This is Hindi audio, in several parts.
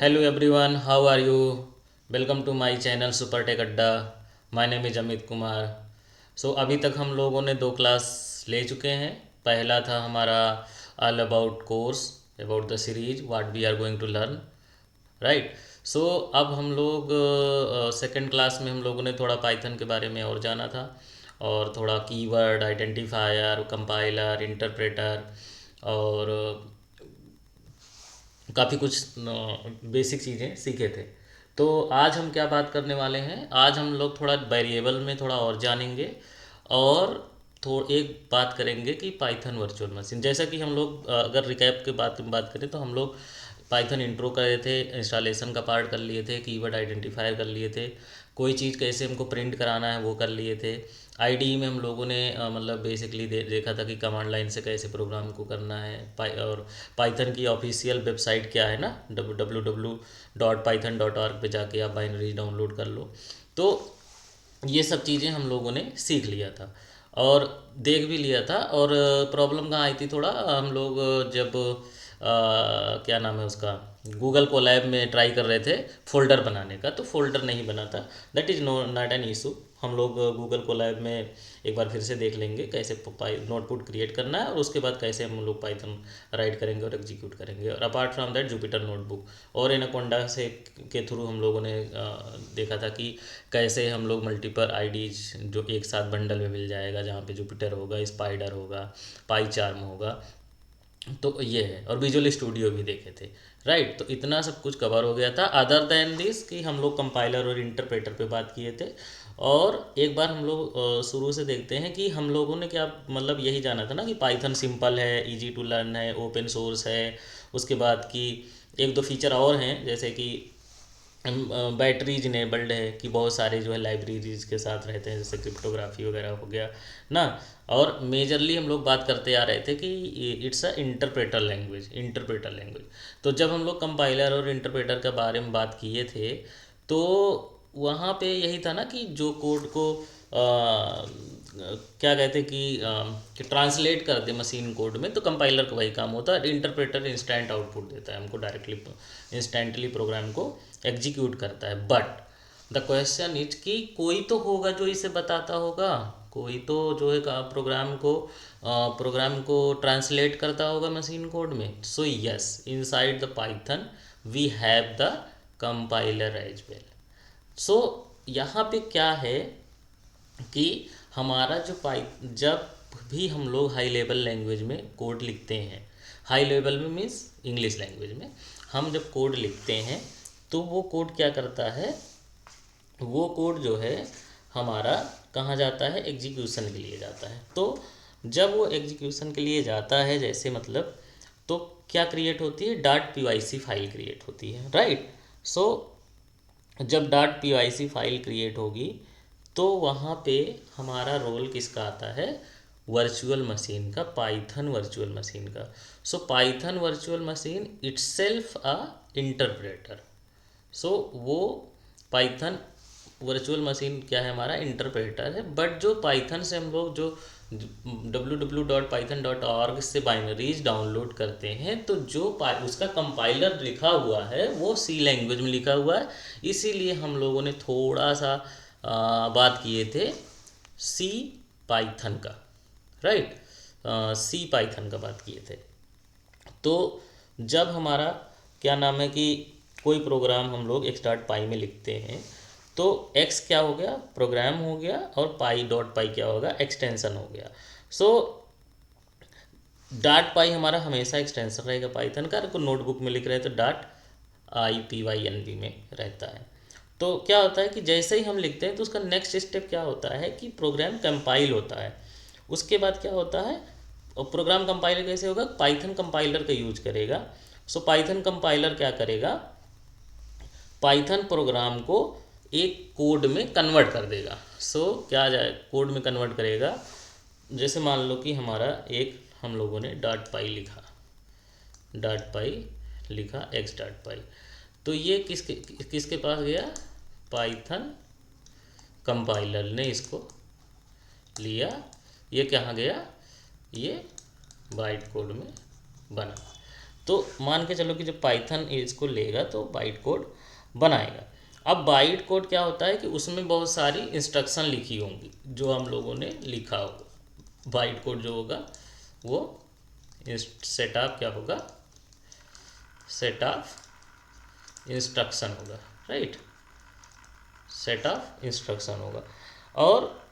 Hello everyone, how are you? Welcome to my channel Super Tech Adda. My name is Amit Kumar. अभी तक हम लोगों ने दो क्लास ले चुके हैं. पहला था हमारा all about course about the series what we are going to learn, right. अब हम लोग सेकंड क्लास में हम लोगों ने थोड़ा पाइथन के बारे में और जाना था, और थोड़ा कीवर्ड आइडेंटिफायर, कंपाइलर, इंटरप्रेटर, और काफ़ी कुछ बेसिक चीज़ें सीखे थे. तो आज हम क्या बात करने वाले हैं, आज हम लोग थोड़ा वेरिएबल में थोड़ा और जानेंगे, और एक बात करेंगे कि पाइथन वर्चुअल मशीन. जैसा कि हम लोग अगर रिकैप के बात करें तो हम लोग पाइथन इंट्रो करे थे, इंस्टॉलेशन का पार्ट कर लिए थे, कीवर्ड आइडेंटिफायर कर लिए थे, कोई चीज़ कैसे हमको प्रिंट कराना है वो कर लिए थे. आईडीई में हम लोगों ने मतलब बेसिकली देखा था कि कमांड लाइन से कैसे प्रोग्राम को करना है. और पाइथन की ऑफिशियल वेबसाइट क्या है ना, www.python.org पे जाके आप बाइनरी डाउनलोड कर लो. तो ये सब चीज़ें हम लोगों ने सीख लिया था और देख भी लिया था. और प्रॉब्लम कहाँ आई थी, थोड़ा हम लोग जब क्या नाम है उसका, गूगल कोलैब में ट्राई कर रहे थे फोल्डर बनाने का, तो फोल्डर नहीं बना था. That is not an issue. हम लोग गूगल कोलैब में एक बार फिर से देख लेंगे कैसे नोटबुक क्रिएट करना है, और उसके बाद कैसे हम लोग पाइथन राइट करेंगे और एग्जीक्यूट करेंगे. और apart from that Jupyter notebook और एनाकोंडा से के थ्रू हम लोगों ने देखा था कि कैसे हम लोग मल्टीपल आईडीज जो एक साथ बंडल में मिल जाएगा, जहाँ पे जुपिटर होगा, स्पाइडर होगा, पाई चार्म होगा. तो ये है, और विजुअल स्टूडियो भी देखे थे, राइट. तो इतना सब कुछ कवर हो गया था. अदर देन दिस कि हम लोग कंपाइलर और इंटरप्रेटर पे बात किए थे. और एक बार हम लोग शुरू से देखते हैं कि हम लोगों ने क्या मतलब यही जाना था ना कि पाइथन सिंपल है, इजी टू लर्न है, ओपन सोर्स है. उसके बाद की एक दो फीचर और हैं, जैसे कि बैटरीज इनेबल्ड है, कि बहुत सारे जो है लाइब्रेरीज के साथ रहते हैं, जैसे क्रिप्टोग्राफी वगैरह हो गया ना. और मेजरली हम लोग बात करते आ रहे थे कि इट्स अ इंटरप्रेटर लैंग्वेज. तो जब हम लोग कंपाइलर और इंटरप्रेटर के बारे में बात किए थे, तो वहाँ पे यही था ना कि जो कोड को क्या कहते हैं कि ट्रांसलेट कर दे मशीन कोड में, तो कंपाइलर का वही काम होता है. इंटरप्रेटर इंस्टेंट आउटपुट देता है हमको, डायरेक्टली इंस्टेंटली प्रोग्राम को एग्जीक्यूट करता है. बट द क्वेश्चन इज कि कोई तो होगा जो इसे बताता होगा, कोई तो जो है प्रोग्राम को ट्रांसलेट करता होगा मशीन कोड में. So yes, inside the Python we have the compiler as well. So यहाँ पे क्या है कि हमारा जो जब भी हम लोग हाई लेवल लैंग्वेज में कोड लिखते हैं, हाई लेवल में मीन्स इंग्लिश लैंग्वेज में हम जब कोड लिखते हैं, तो वो कोड क्या करता है, वो कोड जो है हमारा कहाँ जाता है, एग्जीक्यूशन के लिए जाता है. तो जब वो एग्जीक्यूशन के लिए जाता है, जैसे मतलब, तो क्या क्रिएट होती है, डॉट पी फाइल क्रिएट होती है, राइट. सो जब डॉट पी फाइल क्रिएट होगी, तो वहाँ पे हमारा रोल किसका आता है, वर्चुअल मशीन का, पाइथन वर्चुअल मशीन का. So Python virtual machine itself a interpreter. So वो पाइथन वर्चुअल मशीन क्या है, हमारा इंटरप्रेटर है. बट जो पाइथन से हम लोग जो www.python.org से बाइनरीज डाउनलोड करते हैं, तो जो उसका कंपाइलर लिखा हुआ है वो सी लैंग्वेज में लिखा हुआ है. इसीलिए हम लोगों ने थोड़ा सा बात किए थे सी पाइथन का, राइट. सी पाइथन का बात किए थे. तो जब हमारा क्या नाम है कि कोई प्रोग्राम हम लोग एक्स डॉट पाई में लिखते हैं, तो एक्स क्या हो गया, प्रोग्राम हो गया, और पाई डॉट पाई क्या होगा, एक्सटेंशन हो गया. सो डॉट पाई हमारा हमेशा एक्सटेंशन रहेगा पाइथन का. अगर नोटबुक में लिख रहे हैं तो डॉट IPYNB में रहता है. तो क्या होता है कि जैसे ही हम लिखते हैं, तो उसका नेक्स्ट स्टेप क्या होता है कि प्रोग्राम कंपाइल होता है. उसके बाद क्या होता है, और प्रोग्राम कंपाइलर कैसे होगा, पाइथन कंपाइलर का यूज करेगा. सो पाइथन कंपाइलर क्या करेगा, पाइथन प्रोग्राम को एक कोड में कन्वर्ट कर देगा. सो क्या जाए, कोड में कन्वर्ट करेगा. जैसे मान लो कि हमारा एक हम लोगों ने डॉट पाई लिखा एक्स डॉट पाई. तो ये किसके किसके पास गया, पाइथन कंपाइलर ने इसको लिया. ये कहाँ गया, ये बाइट कोड में बना. तो मान के चलो कि जब पाइथन इसको लेगा तो बाइट कोड बनाएगा। अब बाइट कोड क्या होता है कि उसमें बहुत सारी इंस्ट्रक्शन लिखी होंगी जो हम लोगों ने लिखा होगा। बाइट कोड जो होगा वो सेटअप क्या होगा, सेट ऑफ इंस्ट्रक्शन होगा, राइट, सेट ऑफ इंस्ट्रक्शन होगा। और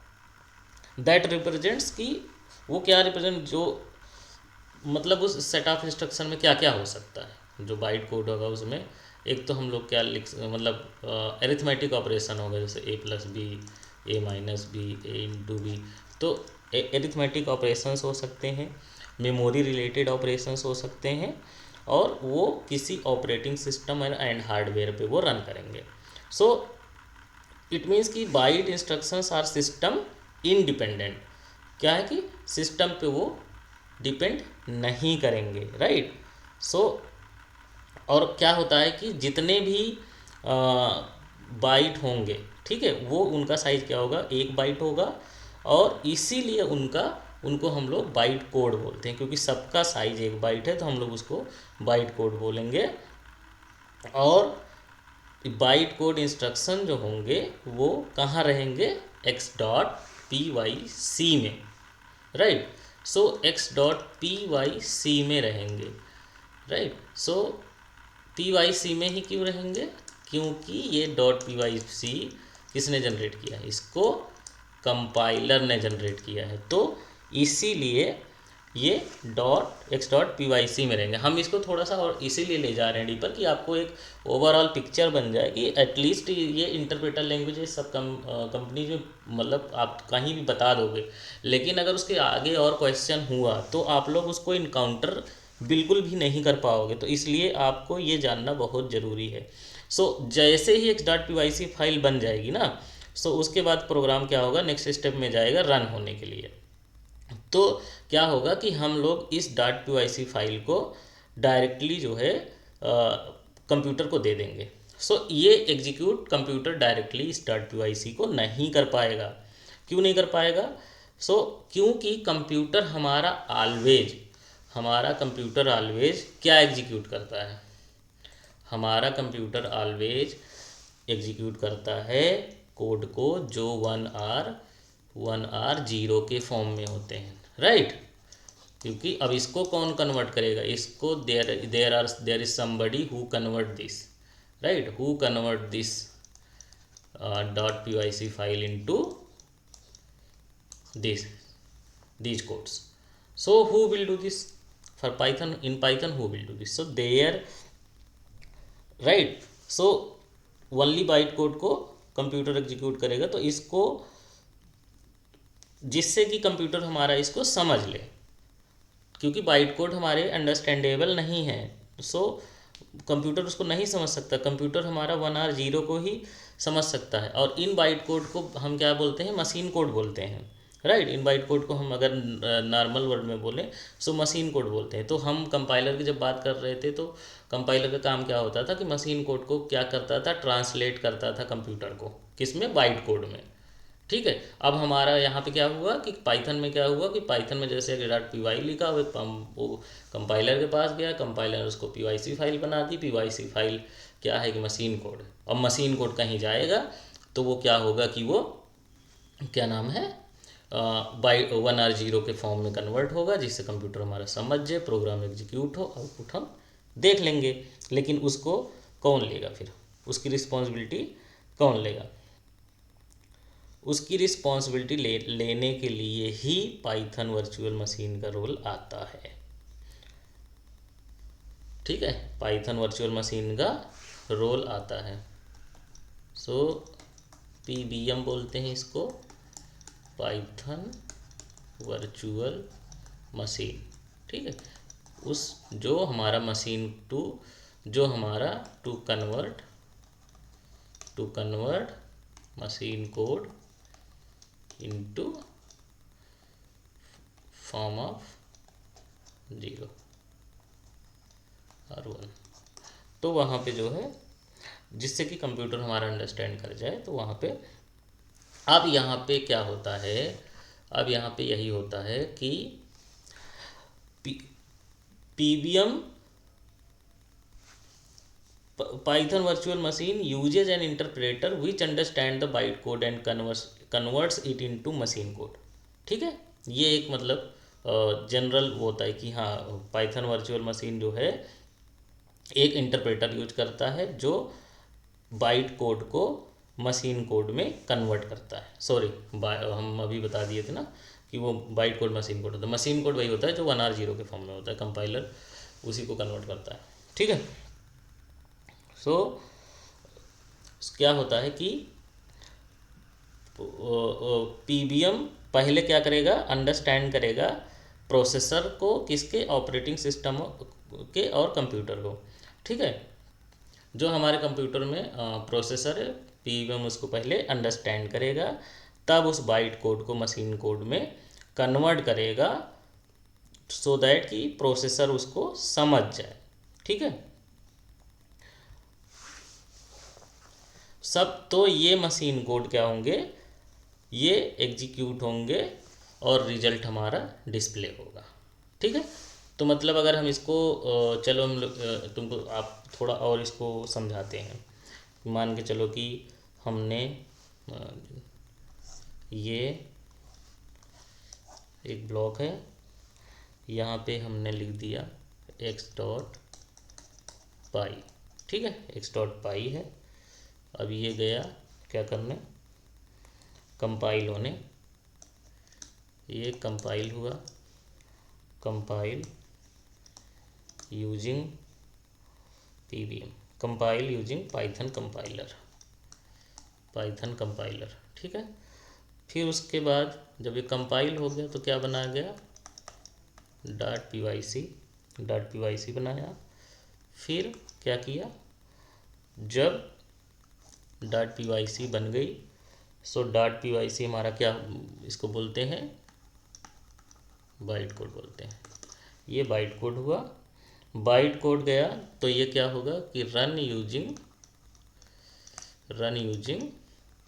दैट रिप्रेजेंट्स कि वो क्या रिप्रेजेंट, जो मतलब उस सेट ऑफ इंस्ट्रक्शन में क्या क्या हो सकता है। जो बाइट कोड होगा उसमें एक तो हम लोग क्या लिख, मतलब एरिथमेटिक ऑपरेशन होगा, जैसे ए प्लस बी, ए माइनस बी, ए इंटू बी। तो एरिथमेटिक ऑपरेशंस हो सकते हैं, मेमोरी रिलेटेड ऑपरेशंस हो सकते हैं, और वो किसी ऑपरेटिंग सिस्टम एंड हार्डवेयर पे वो रन करेंगे। सो इट मीन्स कि byte instructions are system independent. क्या है कि सिस्टम पे वो डिपेंड नहीं करेंगे, राइट। सो और क्या होता है कि जितने भी बाइट होंगे, ठीक है, वो उनका साइज क्या होगा, 1 बाइट होगा। और इसीलिए उनको हम लोग बाइट कोड बोलते हैं, क्योंकि सबका साइज 1 बाइट है तो हम लोग उसको बाइट कोड बोलेंगे। और बाइट कोड इंस्ट्रक्शन जो होंगे वो कहाँ रहेंगे, x.py.c में, राइट। सो x.py.c में रहेंगे, राइट। सो py.c में ही क्यों रहेंगे, क्योंकि ये .py.c किसने जनरेट किया है, इसको कंपाइलर ने जनरेट किया है। तो इसीलिए ये x.py.c में रहेंगे। हम इसको थोड़ा सा और इसीलिए ले जा रहे हैं डीपर कि आपको एक ओवरऑल पिक्चर बन जाए कि एटलीस्ट ये इंटरप्रेटर लैंग्वेज सब कंपनी जो, मतलब आप कहीं भी बता दोगे, लेकिन अगर उसके आगे और क्वेश्चन हुआ तो आप लोग उसको इनकाउंटर बिल्कुल भी नहीं कर पाओगे। तो इसलिए आपको ये जानना बहुत ज़रूरी है। सो जैसे ही x.py.c फाइल बन जाएगी ना, सो उसके बाद प्रोग्राम क्या होगा, नेक्स्ट स्टेप में जाएगा रन होने के लिए। तो क्या होगा कि हम लोग इस .py.c फाइल को डायरेक्टली जो है कंप्यूटर को दे देंगे। सो ये एग्जीक्यूट कंप्यूटर डायरेक्टली इस .py.c को नहीं कर पाएगा। क्यों नहीं कर पाएगा, क्योंकि हमारा कंप्यूटर ऑलवेज क्या एग्जीक्यूट करता है, हमारा कंप्यूटर ऑलवेज एग्जीक्यूट करता है कोड को जो 1 और 0 के फॉर्म में होते हैं, राइट। क्योंकि अब इसको कौन कन्वर्ट करेगा, इसको there is somebody who convert this, right, who convert this .py.c file into these codes. So who will do this for Python? In Python who will do this? So there, right, so only byte code को कंप्यूटर एग्जीक्यूट करेगा। तो इसको, जिससे कि कंप्यूटर हमारा इसको समझ ले, क्योंकि बाइट कोड हमारे अंडरस्टैंडेबल नहीं है। सो कंप्यूटर उसको नहीं समझ सकता, कंप्यूटर हमारा 1 और 0 को ही समझ सकता है। और इन बाइट कोड को हम क्या बोलते हैं, मशीन कोड बोलते हैं, राइट। इन बाइट कोड को हम अगर नॉर्मल वर्ड में बोलें सो मशीन कोड बोलते हैं। तो हम कंपाइलर की जब बात कर रहे थे तो कंपाइलर का काम क्या होता था कि मशीन कोड को क्या करता था, ट्रांसलेट करता था कंप्यूटर को, किसमें, बाइट कोड में, ठीक है। अब हमारा यहाँ पे क्या हुआ कि पाइथन में क्या हुआ कि पाइथन में जैसे .py लिखा वो कंपाइलर के पास गया, कंपाइलर उसको py.c फाइल बना दी। py.c फाइल क्या है कि मशीन कोड है। और मशीन कोड कहीं जाएगा तो वो क्या होगा कि वो क्या नाम है, बाई 1 और 0 के फॉर्म में कन्वर्ट होगा, जिससे कंप्यूटर हमारा समझ जाए, प्रोग्राम एग्जीक्यूट हो, आउटपुट हम देख लेंगे। लेकिन उसको कौन लेगा, फिर उसकी रिस्पॉन्सिबिलिटी कौन लेगा, उसकी रिस्पॉन्सिबिलिटी लेने के लिए ही पाइथन वर्चुअल मशीन का रोल आता है, ठीक है, पाइथन वर्चुअल मशीन का रोल आता है। सो PVM बोलते हैं इसको, पाइथन वर्चुअल मशीन, ठीक है। उस जो हमारा machine to convert machine code into form of 0 और 1। तो वहाँ पे जो है, जिससे कि कंप्यूटर हमारा अंडरस्टैंड कर जाए, तो वहाँ पे अब यहाँ पे क्या होता है, अब यहाँ पे यही होता है कि PVM Python virtual machine uses an interpreter which understand the byte code and converts it into machine code। ठीक है, ये एक मतलब जनरल वो होता है कि हाँ पाइथन वर्चुअल मशीन जो है एक इंटरप्रेटर यूज करता है जो बाइट कोड को मशीन कोड में कन्वर्ट करता है। सॉरी, हम अभी बता दिए थे ना कि वो बाइट कोड मशीन कोड होता है। मशीन कोड वही होता है जो 1R0 के फॉर्म में होता है, कंपाइलर उसी को कन्वर्ट करता है। ठीक है, सो क्या होता है कि पीबीएम पहले क्या करेगा, अंडरस्टैंड करेगा प्रोसेसर को, किसके, ऑपरेटिंग सिस्टम के और कंप्यूटर को। ठीक है, जो हमारे कंप्यूटर में प्रोसेसर है, पीबीएम उसको पहले अंडरस्टैंड करेगा, तब उस बाइट कोड को मशीन कोड में कन्वर्ट करेगा सो दैट कि प्रोसेसर उसको समझ जाए। ठीक है, सब तो ये मशीन कोड क्या होंगे, ये एग्जीक्यूट होंगे और रिजल्ट हमारा डिस्प्ले होगा। ठीक है, तो मतलब अगर हम इसको चलो हम तुमको आप थोड़ा और इसको समझाते हैं। मान के चलो कि हमने ये एक ब्लॉक है, यहाँ पे हमने लिख दिया x डॉट पाई। ठीक है, x डॉट पाई है। अब ये गया क्या करने, कंपाइल होने, ये कंपाइल हुआ, compile using PBM, compile using Python compiler, Python compiler. ठीक है, फिर उसके बाद जब ये कंपाइल हो गया तो क्या बनाया गया, डॉट पी बनाया। फिर क्या किया, जब डॉट पी बन गई, सो डॉट पी हमारा क्या, इसको बोलते हैं बाइट कोड बोलते हैं। ये बाइट कोड हुआ, बाइट कोड गया तो ये क्या होगा कि रन यूजिंग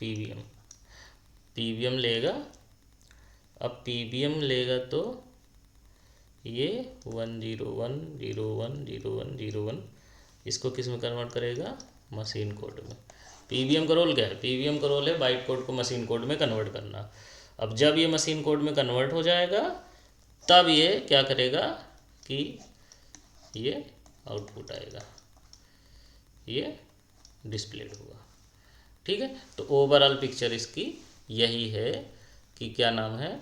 पीबीएम, पीबीएम लेगा। अब पीबीएम लेगा तो ये 101010101 इसको किस में कन्वर्ट करेगा, मशीन कोड में। पीबीएम का रोल क्या है, पीबीएम का रोल है बाइट कोड को मशीन कोड में कन्वर्ट करना। अब जब ये मशीन कोड में कन्वर्ट हो जाएगा तब ये क्या करेगा कि ये आउटपुट आएगा, ये डिस्प्लेड होगा। ठीक है, तो ओवरऑल पिक्चर इसकी यही है कि क्या नाम है,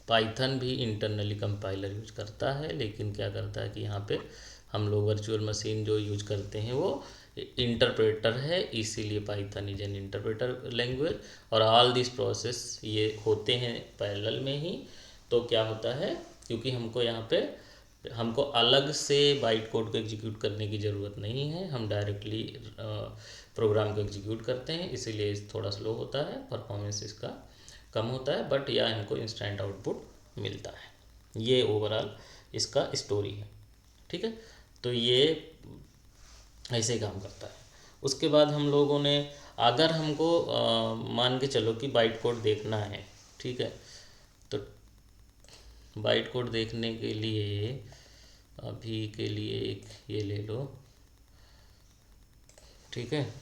पाइथन भी इंटरनली कंपाइलर यूज करता है, लेकिन क्या करता है कि यहाँ पे हम लोग वर्चुअल मशीन जो यूज करते हैं वो इंटरप्रेटर है, इसीलिए Python is an interpreter language. और ऑल दिस प्रोसेस ये होते हैं पैरेलल में ही। तो क्या होता है, क्योंकि हमको यहाँ पे हमको अलग से बाइट कोड को एग्जीक्यूट करने की ज़रूरत नहीं है, हम डायरेक्टली प्रोग्राम को एग्जीक्यूट करते हैं, इसीलिए थोड़ा स्लो होता है, परफॉर्मेंस इसका कम होता है, बट यह हमको इंस्टेंट आउटपुट मिलता है। ये ओवरऑल इसका स्टोरी है। ठीक है, तो ये ऐसे ही काम करता है। उसके बाद हम लोगों ने, अगर हमको मान के चलो कि बाइट कोड देखना है, ठीक है, तो बाइट कोड देखने के लिए अभी के लिए एक ये ले लो। ठीक है,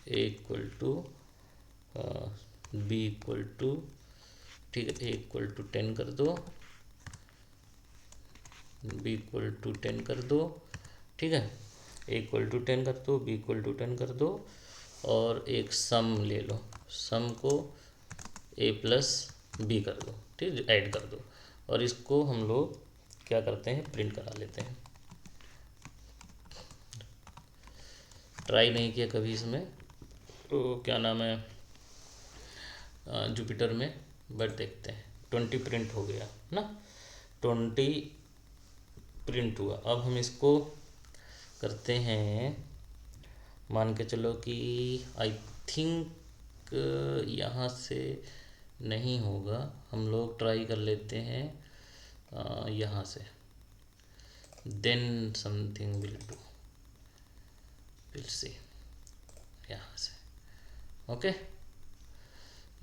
A equal to B equal to, ठीक है, ए इक्वल टू 10 कर दो, बी इक्वल टू 10 कर दो। ठीक है, ए इक्वल टू 10 कर दो, बी इक्वल टू 10 कर दो, और एक सम ले लो, सम को ए प्लस बी कर दो, ठीक, ऐड कर दो, और इसको हम लोग क्या करते हैं, प्रिंट करा लेते हैं। ट्राई नहीं किया कभी इसमें, तो क्या नाम है, जुपिटर में, बट देखते हैं। 20 प्रिंट हो गया ना, 20 प्रिंट हुआ। अब हम इसको करते हैं, मान के चलो कि आई थिंक यहाँ से नहीं होगा, हम लोग ट्राई कर लेते हैं यहाँ से, then something will do, will see. यहाँ से ओके,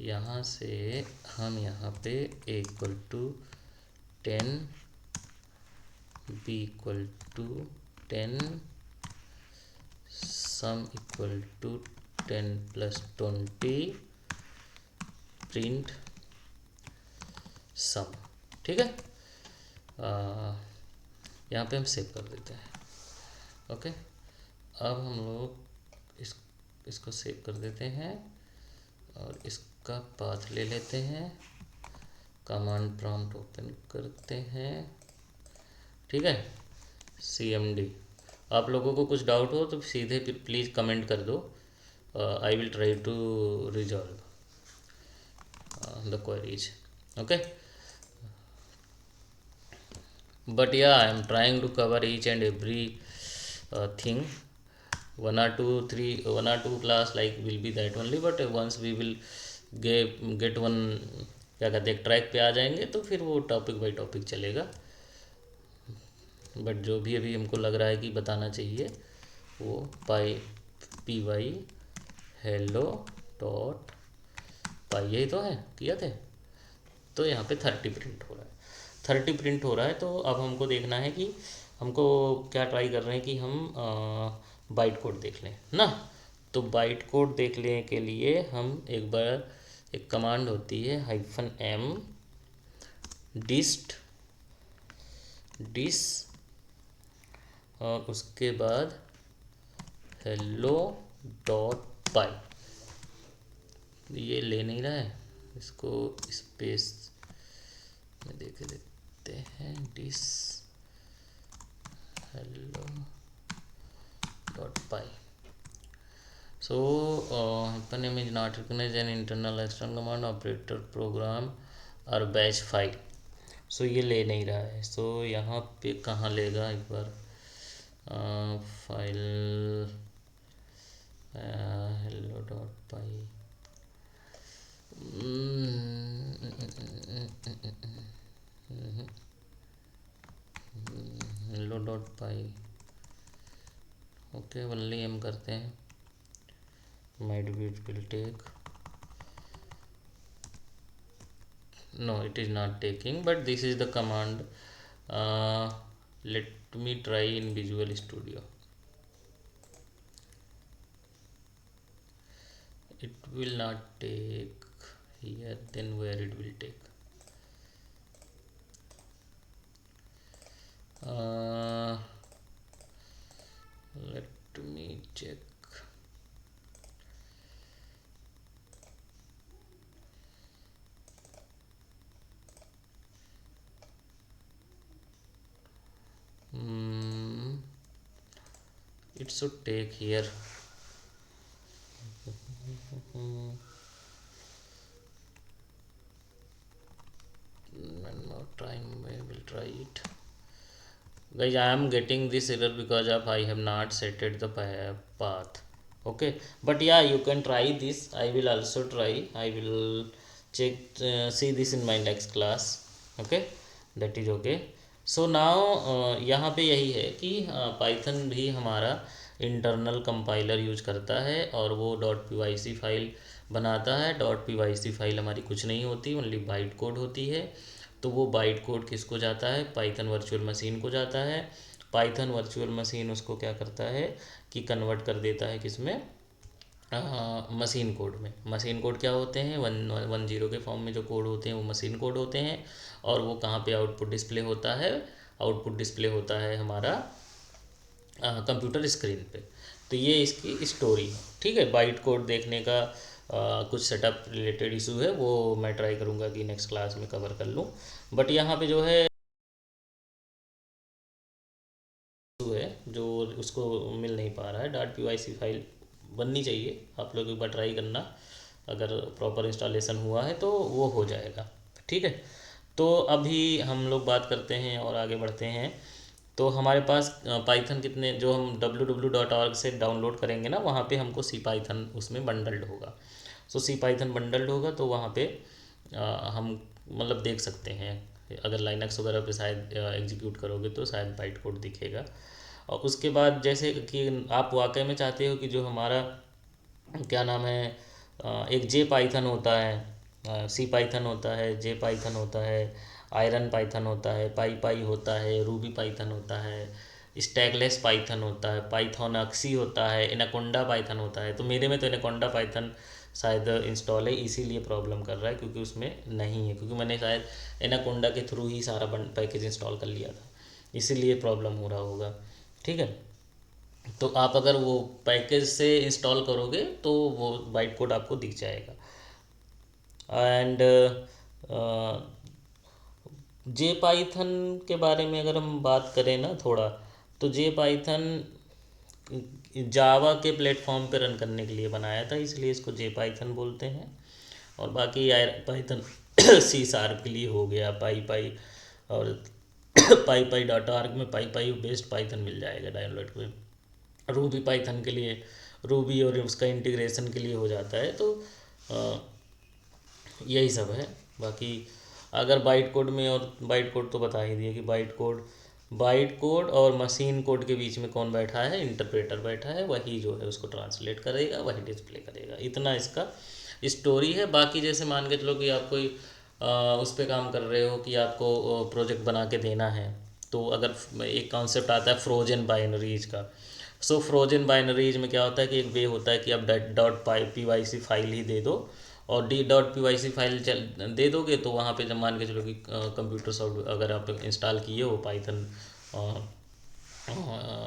यहाँ से हम यहाँ पे A equal to 10, B equal to 10 sum equal to 10 plus 20 print sum. ठीक है, यहाँ पे हम सेव कर देते हैं। ओके, अब हम लोग इसको सेव कर देते हैं और इसका पाथ ले लेते हैं, कमांड प्रॉम्प्ट ओपन करते हैं। ठीक है, cmd। आप लोगों को कुछ डाउट हो तो सीधे प्लीज़ कमेंट कर दो, I will try to resolve the queries. Okay, but yeah, I am trying to cover each and every thing. 1 or 2 class like will be that only, but once we will get one, क्या कहते हैं, ट्रैक पे आ जाएंगे तो फिर वो टॉपिक बाई टॉपिक चलेगा। बट जो भी अभी हमको लग रहा है कि बताना चाहिए वो py hello डॉट पाई, यही तो है, किया थे। तो यहाँ पे 30 प्रिंट हो रहा है, 30 प्रिंट हो रहा है। तो अब हमको देखना है कि हमको क्या ट्राई कर रहे हैं कि हम बाइट कोड देख लें ना। तो बाइट कोड देखने के लिए हम एक बार, एक कमांड होती है -m डिस और उसके बाद hello डॉट पाई। ये ले नहीं रहा है, इसको स्पेस में देख देते हैं, this hello dot py. So hyphen is not recognized an internal external command operator program और बैच फाइल। सो ये ले नहीं रहा है। सो यहाँ पे कहाँ लेगा, एक बार फाइल hello डॉट पाई, hello डॉट पाई। ओके, ओनली एम करते हैं, might be it will take, no it is not taking, but this is the command. Let me try in Visual Studio. It will not take here, then where it will take? Let me check. It should take here. One more time we will try it. Guys, I am getting this error because of I have not set it the path. Okay, but yeah, you can try this. I will also try. I will check, see this in my next class. Okay, that is okay. So now यहाँ पे यही है कि पाइथन भी हमारा इंटरनल कंपाइलर यूज करता है और वो .pyc फाइल बनाता है। .pyc फाइल हमारी कुछ नहीं होती, ओनली बाइट कोड होती है। तो वो बाइट कोड किसको जाता है, पाइथन वर्चुअल मशीन को जाता है। पाइथन वर्चुअल मशीन उसको क्या करता है कि कन्वर्ट कर देता है किसमें, मशीन कोड में। मशीन कोड क्या होते हैं, 110 के फॉर्म में जो कोड होते हैं वो मशीन कोड होते हैं। और वो कहाँ पे आउटपुट डिस्प्ले होता है, आउटपुट डिस्प्ले होता है हमारा कंप्यूटर स्क्रीन पे। तो ये इसकी स्टोरी है। ठीक है, बाइट कोड देखने का कुछ सेटअप रिलेटेड इशू है, वो मैं ट्राई करूँगा कि नेक्स्ट क्लास में कवर कर लूँ। बट यहाँ पे जो है जो उसको मिल नहीं पा रहा है, .pyc फाइल बननी चाहिए। आप लोग एक बार ट्राई करना, अगर प्रॉपर इंस्टॉलेशन हुआ है तो वो हो जाएगा। ठीक है, तो अभी हम लोग बात करते हैं और आगे बढ़ते हैं। तो हमारे पास पाइथन कितने, जो हम www.org से डाउनलोड करेंगे ना, वहाँ पे हमको सी पाइथन उसमें बंडल्ड होगा। सो सी पाइथन बंडल्ड होगा तो वहाँ पे हम मतलब देख सकते हैं। अगर लाइनक्स वगैरह पे शायद एग्जीक्यूट करोगे तो शायद बाइट कोड दिखेगा। और उसके बाद जैसे कि आप वाकई में चाहते हो कि जो हमारा क्या नाम है, एक जे पाइथन होता है, सी पाइथन होता है, जे पाइथन होता है, आयरन पाइथन होता है, पाई होता है, रूबी पाइथन होता है, स्टैकलेस पाइथन होता है, पाइथोनक्सी होता है, एनाकोंडा पाइथन होता है। तो मेरे में तो एनाकोंडा पाइथन शायद इंस्टॉल है, इसीलिए प्रॉब्लम कर रहा है, क्योंकि उसमें नहीं है, क्योंकि मैंने शायद एनाकोंडा के थ्रू ही सारा पैकेज इंस्टॉल कर लिया था, इसीलिए प्रॉब्लम हो रहा होगा। ठीक है, तो आप अगर वो पैकेज से इंस्टॉल करोगे तो वो बाइट कोड आपको दिख जाएगा। एंड जे पाइथन के बारे में अगर हम बात करें ना थोड़ा, तो जे पाइथन जावा के प्लेटफॉर्म पे रन करने के लिए बनाया था, इसलिए इसको जे पाइथन बोलते हैं। और बाकी पाइथन सी शार्प के लिए हो गया, पाई पाई, और पाई पाई डॉट आर्ग में पाई पाई बेस्ड पाइथन मिल जाएगा डाउनलोड पे। रूबी पाइथन के लिए, रूबी और उसका इंटीग्रेशन के लिए हो जाता है। तो यही सब है। बाकी अगर बाइट कोड में, और बाइट कोड तो बता ही दिया कि बाइट कोड और मशीन कोड के बीच में कौन बैठा है, इंटरप्रेटर बैठा है, वही जो है उसको ट्रांसलेट करेगा, वही डिस्प्ले करेगा। इतना इसका स्टोरी है। बाकी जैसे मान के चलो कि आप कोई उस पर काम कर रहे हो कि आपको प्रोजेक्ट बना के देना है, तो अगर एक कॉन्सेप्ट आता है फ्रोजन बाइनरीज का। सो फ्रोजन बाइनरीज में क्या होता है कि एक वे होता है कि आप dot P Y C file ही दे दो, और the dot P Y C file दे दोगे, तो वहाँ पे जब मान के चलो कि कंप्यूटर सॉफ्टवेयर अगर आप इंस्टॉल किए हो पाइथन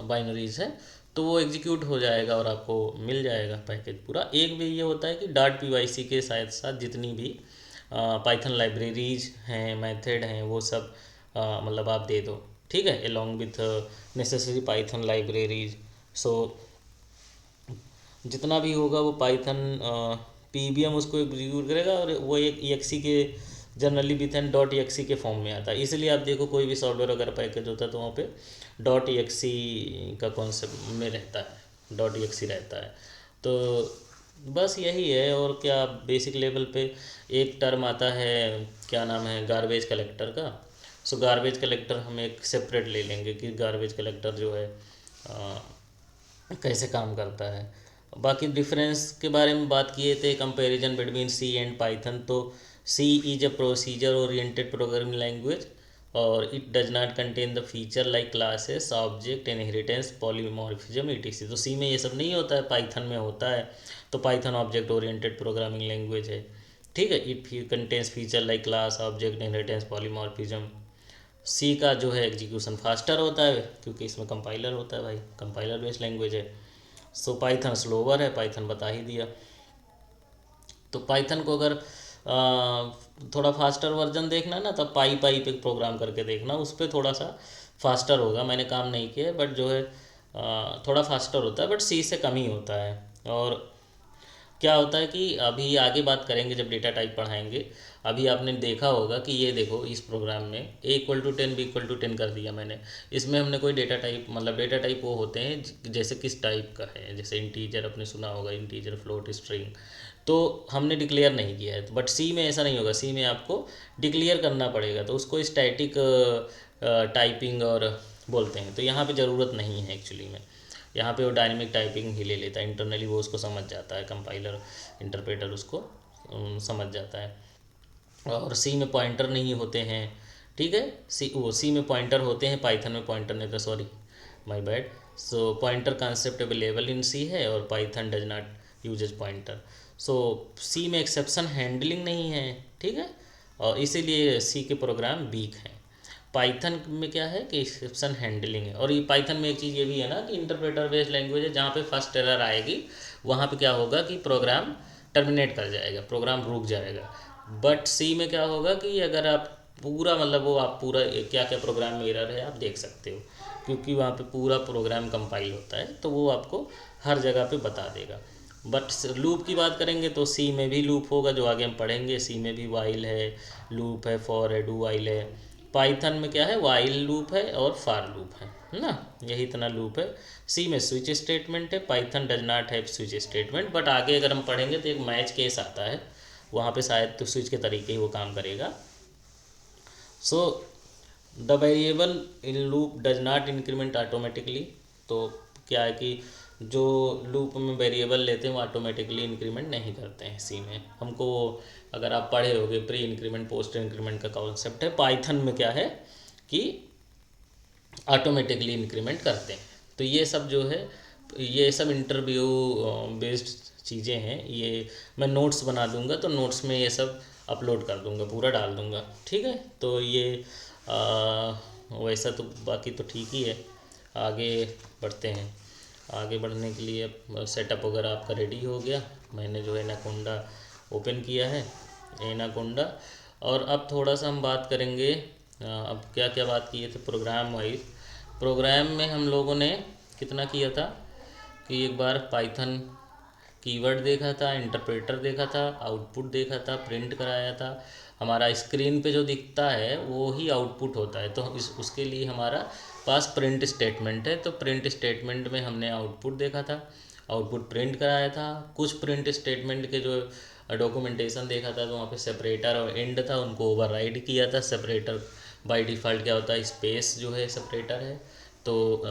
बाइनरीज है, तो वो एग्जीक्यूट हो जाएगा और आपको मिल जाएगा पैकेज पूरा। एक वे ये होता है कि डॉट पी वाई सी के साथ साथ जितनी भी पाइथन लाइब्रेरीज हैं, मेथड हैं, वो सब मतलब आप दे दो। ठीक है, along with necessary Python libraries. So जितना भी होगा वो पाइथन पीबीएम उसको एग्जीक्यूट करेगा, और वो एक EXE के जनरली विथन डॉट EXE के फॉर्म में आता है। इसलिए आप देखो कोई भी सॉफ्टवेयर अगर पैकेज होता है तो वहाँ पे डॉट EXE का कॉन्सेप्ट में रहता है, डॉट EXE रहता है। तो बस यही है। और क्या, बेसिक लेवल पे एक टर्म आता है, क्या नाम है, गार्बेज कलेक्टर का। सो गार्बेज कलेक्टर हम एक सेपरेट ले लेंगे कि गार्बेज कलेक्टर जो है कैसे काम करता है। बाकी डिफरेंस के बारे में बात किए थे, comparison between C and Python. तो C is a procedure oriented programming language, और it does not contain the feature like classes, object, inheritance, polymorphism etc। तो सी में ये सब नहीं होता है, पाइथन में होता है। तो Python object oriented programming language है। ठीक है, it contains feature like class, object, inheritance, polymorphism. C का जो है एग्जीक्यूशन फास्टर होता है, क्योंकि इसमें कंपाइलर होता है भाई, कंपाइलर बेस्ड लैंग्वेज है। सो पाइथन स्लोवर है, पाइथन बता ही दिया। तो पाइथन को अगर थोड़ा फास्टर वर्जन देखना है ना, तब पाई पाई पे प्रोग्राम करके देखना, उस पर थोड़ा सा फास्टर होगा। मैंने काम नहीं किया है, बट जो है थोड़ा फास्टर होता है, बट सी से कम ही होता है। और क्या होता है कि अभी आगे बात करेंगे जब डेटा टाइप पढ़ाएंगे। अभी आपने देखा होगा कि ये देखो, इस प्रोग्राम में A=10 B=10 कर दिया मैंने। इसमें हमने कोई डेटा टाइप, मतलब डेटा टाइप वो होते हैं जैसे किस टाइप का है, जैसे इंटीजर अपने सुना होगा, इंटीजर, फ्लोट, स्ट्रिंग, तो हमने डिक्लेयर नहीं किया है। बट सी में ऐसा नहीं होगा, सी में आपको डिक्लेयर करना पड़ेगा, तो उसको स्टैटिक टाइपिंग और बोलते हैं। तो यहाँ पे ज़रूरत नहीं है एक्चुअली में, यहाँ पे वो डायनेमिक टाइपिंग ही ले लेता है, इंटरनली वो उसको समझ जाता है, कंपाइलर इंटरप्रेटर उसको समझ जाता है। और सी में पॉइंटर नहीं होते हैं। ठीक है, सी में पॉइंटर होते हैं, पाइथन में पॉइंटर नहीं था, sorry my bad. So pointer concept available in C है, और Python does not uses pointer. So C में एक्सेप्शन हैंडलिंग नहीं है। ठीक है, और इसीलिए सी के प्रोग्राम वीक हैं। पाइथन में क्या है कि एक्सेप्शन हैंडलिंग है। और ये पाइथन में एक चीज़ ये भी है ना कि इंटरप्रेटर बेस्ड लैंग्वेज है, जहाँ पे फर्स्ट एरर आएगी वहाँ पे क्या होगा कि प्रोग्राम टर्मिनेट कर जाएगा, प्रोग्राम रुक जाएगा। बट सी में क्या होगा कि अगर आप पूरा, मतलब वो आप पूरा क्या क्या प्रोग्राम में एरर है आप देख सकते हो, क्योंकि वहाँ पे पूरा प्रोग्राम कंपाइल होता है, तो वो आपको हर जगह पे बता देगा। बट लूप की बात करेंगे तो सी में भी लूप होगा, जो आगे हम पढ़ेंगे। सी में भी वाइल है, लूप है, फॉर है, डू वाइल है। पाइथन में क्या है, वाइल लूप है और फार लूप है ना, यही इतना लूप है। सी में स्विच स्टेटमेंट है, Python does not have switch statement. But आगे अगर हम पढ़ेंगे तो एक मैच केस आता है, वहाँ पे शायद तो स्विच के तरीके ही वो काम करेगा। So the variable in loop does not increment automatically. तो क्या है कि जो लूप में वेरिएबल लेते हैं वो ऑटोमेटिकली इंक्रीमेंट नहीं करते हैं सी में। हमको, अगर आप पढ़े होगे, प्री इंक्रीमेंट पोस्ट इंक्रीमेंट का कॉन्सेप्ट है। पाइथन में क्या है कि ऑटोमेटिकली इंक्रीमेंट करते हैं। तो ये सब जो है, ये सब इंटरव्यू बेस्ड चीज़ें हैं। ये मैं नोट्स बना दूंगा, तो नोट्स में ये सब अपलोड कर दूंगा, पूरा डाल दूंगा। ठीक है, तो ये वैसा तो बाकी तो ठीक ही है। आगे बढ़ते हैं। आगे बढ़ने के लिए सेटअप वगैरह आपका रेडी हो गया। मैंने जो है एनाकोंडा ओपन किया है, एनाकोंडा। और अब थोड़ा सा हम बात करेंगे, अब क्या क्या बात किए थे प्रोग्राम वाइज। प्रोग्राम में हम लोगों ने कितना किया था कि एक बार पाइथन कीवर्ड देखा था, इंटरप्रेटर देखा था, आउटपुट देखा था, प्रिंट कराया था। हमारा स्क्रीन पे जो दिखता है वो ही आउटपुट होता है, तो उसके लिए हमारा पास प्रिंट स्टेटमेंट है। तो प्रिंट स्टेटमेंट में हमने आउटपुट देखा था, आउटपुट प्रिंट कराया था। कुछ प्रिंट स्टेटमेंट के जो डॉक्यूमेंटेशन देखा था, तो वहाँ पे सेपरेटर और एंड था, उनको ओवरराइड किया था। सेपरेटर बाय डिफ़ॉल्ट क्या होता है, स्पेस जो है सेपरेटर है, तो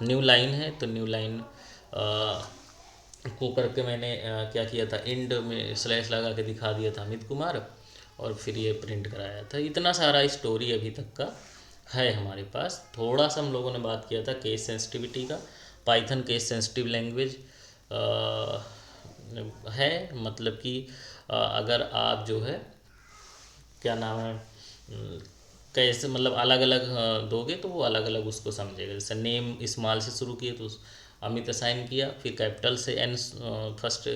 न्यू लाइन है, तो न्यू लाइन को करके मैंने क्या किया था, एंड में स्लैश लगा के दिखा दिया था अमित कुमार, और फिर ये प्रिंट कराया था। इतना सारा स्टोरी अभी तक का है हमारे पास। थोड़ा सा हम लोगों ने बात किया था केस सेंसिटिविटी का। पाइथन केस सेंसिटिव लैंग्वेज है, मतलब कि अगर आप जो है क्या नाम है, कैसे मतलब अलग अलग दोगे तो वो अलग अलग उसको समझेगा। जैसे नेम स्मॉल से शुरू किए तो अमित असाइन किया, फिर कैपिटल से एन, फर्स्ट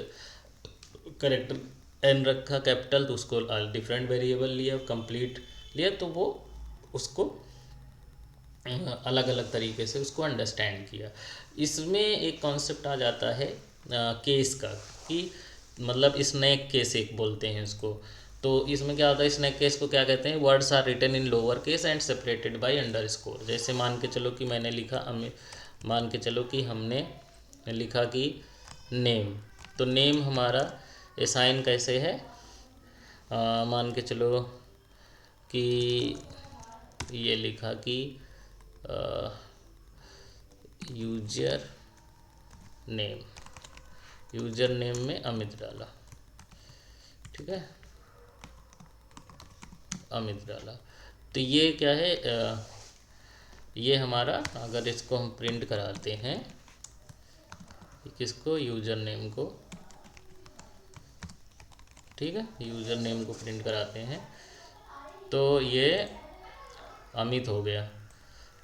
करेक्टर एन रखा कैपिटल, तो उसको डिफरेंट वेरिएबल लिया, कंप्लीट लिया, तो वो उसको अलग अलग तरीके से उसको अंडरस्टैंड किया। इसमें एक कॉन्सेप्ट आ जाता है केस का, कि मतलब स्नैक केस एक बोलते हैं इसको। तो इसमें क्या होता है, स्नैक केस को क्या कहते हैं, words are written in lower case and separated by underscore. जैसे मान के चलो कि मैंने लिखा, मान के चलो कि हमने लिखा कि नेम, तो नेम हमारा असाइन कैसे है, मान के चलो कि ये लिखा कि यूजर नेम, यूजर नेम में अमित डाला, ठीक है, अमित डाला। तो ये क्या है, ये हमारा, अगर इसको हम प्रिंट कराते हैं, किसको, यूजर नेम को, ठीक है, यूजर नेम को प्रिंट कराते हैं, तो ये अमित हो गया।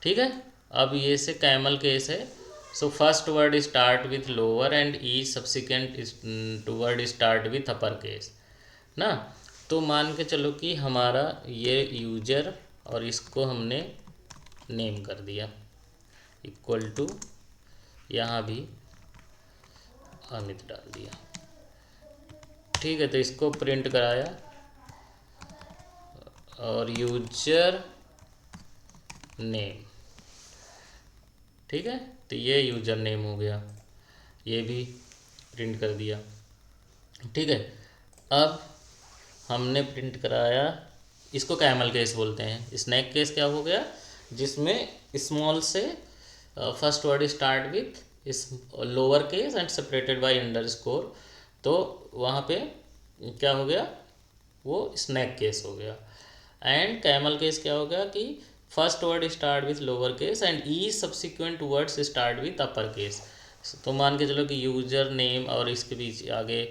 ठीक है, अब ये से कैमल केस है। So first word start with lower and each subsequent word start with upper case ना। तो मान के चलो कि हमारा ये यूजर और इसको हमने नेम कर दिया इक्वल टू, यहाँ भी अमित डाल दिया। ठीक है, तो इसको प्रिंट कराया और यूजर नेम, ठीक है, तो ये यूजर नेम हो गया, ये भी प्रिंट कर दिया। ठीक है, अब हमने प्रिंट कराया, इसको कैमल केस बोलते हैं। स्नैक केस क्या हो गया, जिसमें स्मॉल से फर्स्ट वर्ड स्टार्ट विथ इस lower case and separated by underscore, तो वहाँ पे क्या हो गया, वो स्नैक केस हो गया। एंड कैमल केस क्या हो गया कि first word start with lower case and each subsequent words start with upper case. तो मान के चलो कि यूजर नेम और इसके बीच आगे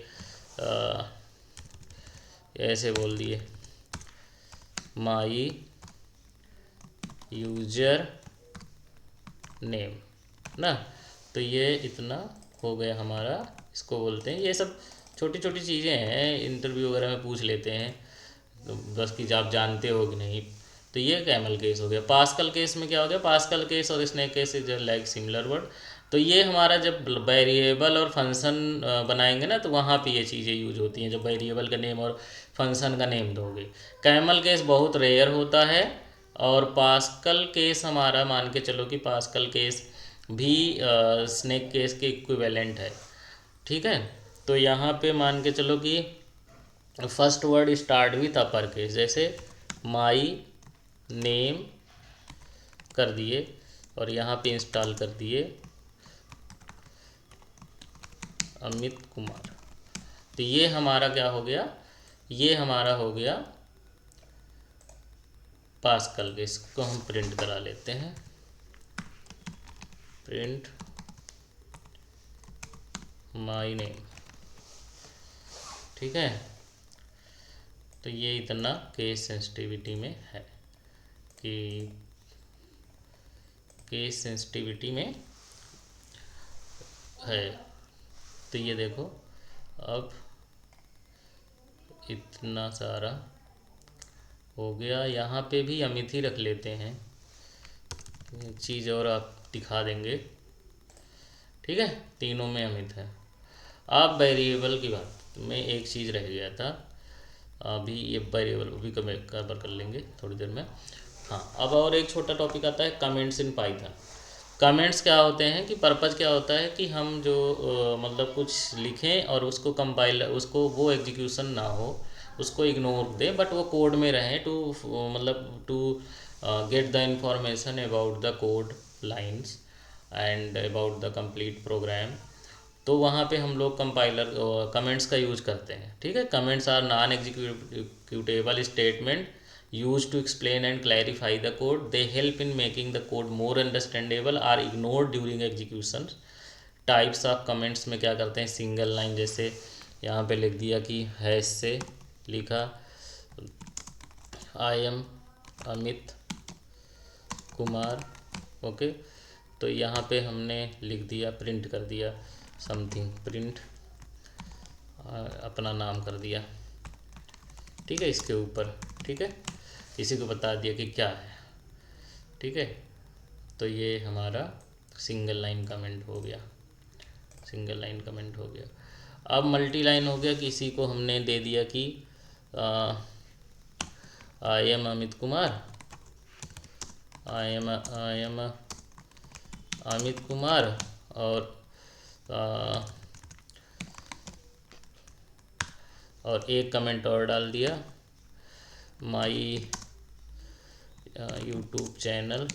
ऐसे बोल दिए माई यूजर नेम ना, तो ये इतना हो गया हमारा, इसको बोलते हैं। ये सब छोटी छोटी चीज़ें हैं, इंटरव्यू वगैरह में पूछ लेते हैं, तो बस कि आप जानते हो कि नहीं। तो ये कैमल केस हो गया। पास्कल केस में क्या हो गया, पास्कल केस और snake case is like similar word. तो ये हमारा जब वेरिएबल और फंक्शन बनाएंगे ना, तो वहाँ पे ये चीज़ें यूज होती हैं, जब वेरिएबल का नेम और फंक्शन का नेम दोगे। कैमल केस बहुत रेयर होता है, और पास्कल केस हमारा मान के चलो कि पास्कल केस भी स्नैक केस के इक्विवेलेंट है। ठीक है, तो यहाँ पे मान के चलो कि first word start with upper case, जैसे माई नेम कर दिए और यहाँ पे इंस्टॉल कर दिए अमित कुमार। तो ये हमारा क्या हो गया, ये हमारा हो गया पास्कल केस, को हम प्रिंट करा लेते हैं। प्रिंट माई नेम, ठीक है। तो ये इतना केस सेंसिटिविटी में है कि केस सेंसिटिविटी में है। तो ये देखो अब इतना सारा हो गया। यहाँ पे भी अमित ही रख लेते हैं, एक चीज़ और आप दिखा देंगे, ठीक है। तीनों में अमित है। अब वेरिएबल की बात में एक चीज़ रह गया था, अभी ये वेरिएबल भी कवर कर लेंगे थोड़ी देर में। हाँ, अब और एक छोटा टॉपिक आता है कमेंट्स इन पाइथन। कमेंट्स क्या होते हैं कि पर्पज़ क्या होता है कि हम जो मतलब कुछ लिखें और उसको कंपाइल, उसको वो एग्जीक्यूशन ना हो, उसको इग्नोर दें, बट वो कोड में रहें टू मतलब to get the information about the code lines and about the complete program. तो वहाँ पे हम लोग कंपाइलर कमेंट्स का यूज करते हैं, ठीक है। Comments are non executable statement used to explain and clarify the code. They help in making the code more understandable or ignored during execution. Types of comments में क्या करते हैं, सिंगल लाइन, जैसे यहाँ पे लिख दिया कि हैश से लिखा आई एम अमित कुमार, ओके। तो यहाँ पे हमने लिख दिया, प्रिंट कर दिया समथिंग, प्रिंट अपना नाम कर दिया, ठीक है, इसके ऊपर, ठीक है। इसी को बता दिया कि क्या है, ठीक है। तो ये हमारा सिंगल लाइन कमेंट हो गया, सिंगल लाइन कमेंट हो गया। अब मल्टी लाइन हो गया कि इसी को हमने दे दिया कि I am Amit Kumar, I am Amit Kumar, और एक कमेंट और डाल दिया, my YouTube channel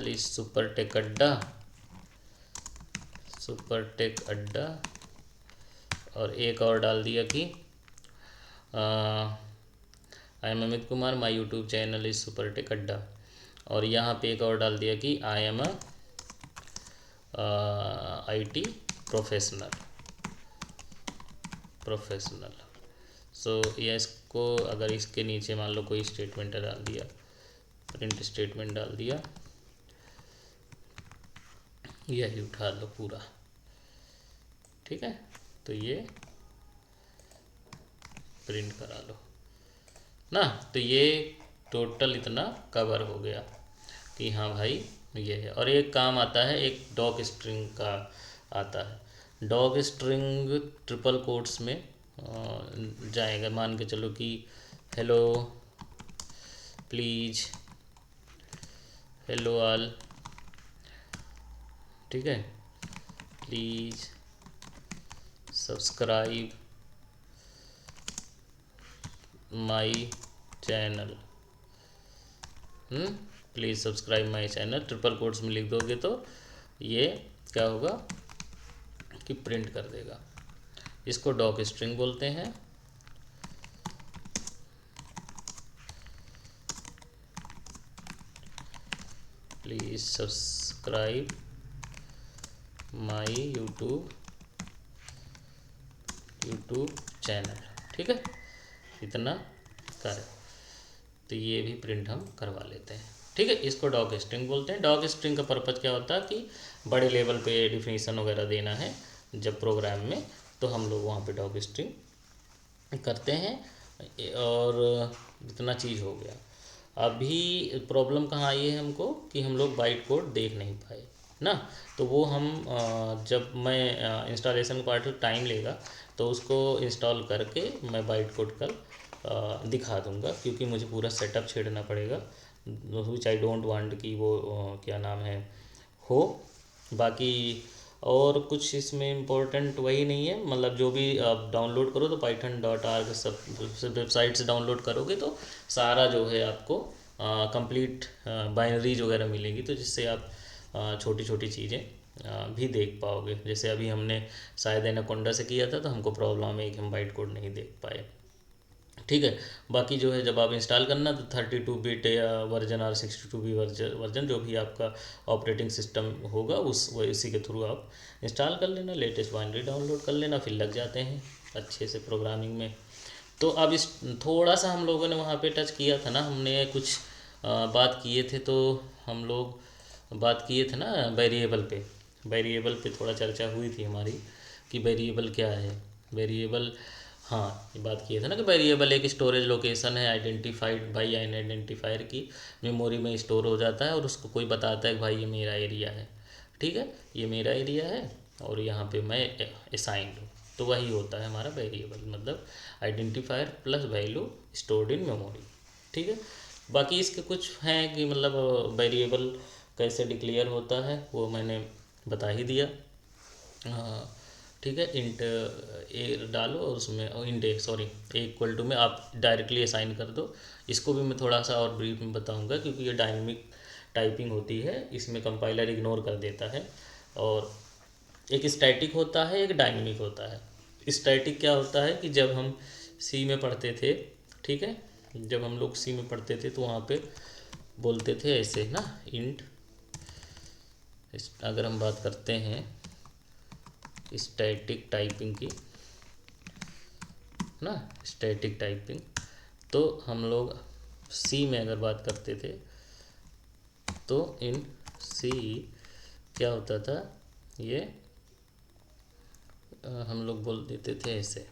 is super tech Adda, और एक और डाल दिया कि I am Amit Kumar, my YouTube channel is super tech Adda, और यहाँ पे एक और डाल दिया कि I am IT professional. So या इसको अगर इसके नीचे मान लो कोई स्टेटमेंट डाल दिया, प्रिंट स्टेटमेंट डाल दिया, यही उठा लो पूरा, ठीक है। तो ये प्रिंट करा लो ना। तो ये टोटल इतना कवर हो गया कि हाँ भाई ये है। और एक काम आता है, एक डॉग स्ट्रिंग का आता है। डॉग स्ट्रिंग ट्रिपल कोट्स में जाएगा। मान के चलो कि हेलो प्लीज, हेलो ऑल, ठीक है, please subscribe my channel, please subscribe my channel, triple quotes में लिख दोगे तो ये क्या होगा कि प्रिंट कर देगा। इसको डॉक स्ट्रिंग बोलते हैं। Please subscribe my YouTube channel, ठीक है। इतना कर, तो ये भी प्रिंट हम करवा लेते हैं, ठीक है। इसको डॉक स्ट्रिंग बोलते हैं। डॉक स्ट्रिंग का पर्पज़ क्या होता है कि बड़े लेवल पे डिफिनीशन वगैरह देना है जब प्रोग्राम में, तो हम लोग वहाँ पे डॉक स्ट्रिंग करते हैं। और इतना चीज़ हो गया। अभी प्रॉब्लम कहाँ आई है हमको कि हम लोग बाइट कोड देख नहीं पाए ना। तो वो हम जब मैं इंस्टॉलेशन का पार्ट टाइम लेगा तो उसको इंस्टॉल करके मैं बाइट कोड कल दिखा दूंगा, क्योंकि मुझे पूरा सेटअप छेड़ना पड़ेगा, विच आई डोंट वांट कि वो क्या नाम है हो। बाकी और कुछ इसमें इम्पोर्टेंट वही नहीं है, मतलब जो भी आप डाउनलोड करो तो python.org सब वेबसाइट से डाउनलोड करोगे तो सारा जो है आपको कंप्लीट बाइनरीज वगैरह मिलेंगी, तो जिससे आप छोटी छोटी चीज़ें भी देख पाओगे। जैसे अभी हमने शायद एनाकोंडा से किया था तो हमको प्रॉब्लम है कि हम बाइट कोड नहीं देख पाए, ठीक है। बाकी जो है जब आप इंस्टॉल करना तो 32 बिट या वर्जन और 62 वर्जन जो भी आपका ऑपरेटिंग सिस्टम होगा उस वो इसी के थ्रू आप इंस्टॉल कर लेना, लेटेस्ट बाइनरी डाउनलोड कर लेना, फिर लग जाते हैं अच्छे से प्रोग्रामिंग में। तो अब इस थोड़ा सा हम लोगों ने वहाँ पे टच किया था ना, हमने कुछ बात किए थे, तो हम लोग बात किए थे ना वेरिएबल पे थोड़ा चर्चा हुई थी हमारी कि वेरिएबल क्या है। वेरिएबल, हाँ, ये बात किए थे ना कि वेरिएबल एक स्टोरेज लोकेशन है आइडेंटिफाइड बाई एन आइडेंटिफायर की मेमोरी में स्टोर हो जाता है और उसको कोई बताता है कि भाई ये मेरा एरिया है, ठीक है, ये मेरा एरिया है और यहाँ पे मैं असाइंड हूँ। तो वही होता है हमारा वेरिएबल, मतलब identifier plus value stored in memory, ठीक है। बाकी इसके कुछ हैं कि मतलब वेरिएबल कैसे डिक्लेयर होता है वो मैंने बता ही दिया। हाँ, ठीक है। इंट ए डालो और उसमें int a sorry a equal to में आप डायरेक्टली असाइन कर दो। इसको भी मैं थोड़ा सा और ब्रीफ में बताऊंगा क्योंकि ये डायनेमिक टाइपिंग होती है, इसमें कंपाइलर इग्नोर कर देता है। और एक स्टैटिक होता है, एक डायनेमिक होता है। स्टैटिक क्या होता है कि जब हम सी में पढ़ते थे, ठीक है, जब हम लोग सी में पढ़ते थे तो वहाँ पे बोलते थे ऐसे ना, इंट, अगर हम बात करते हैं स्टैटिक टाइपिंग की ना, स्टैटिक टाइपिंग, तो हम लोग सी में अगर बात करते थे तो इन सी क्या होता था, ये हम लोग बोल देते थे ऐसे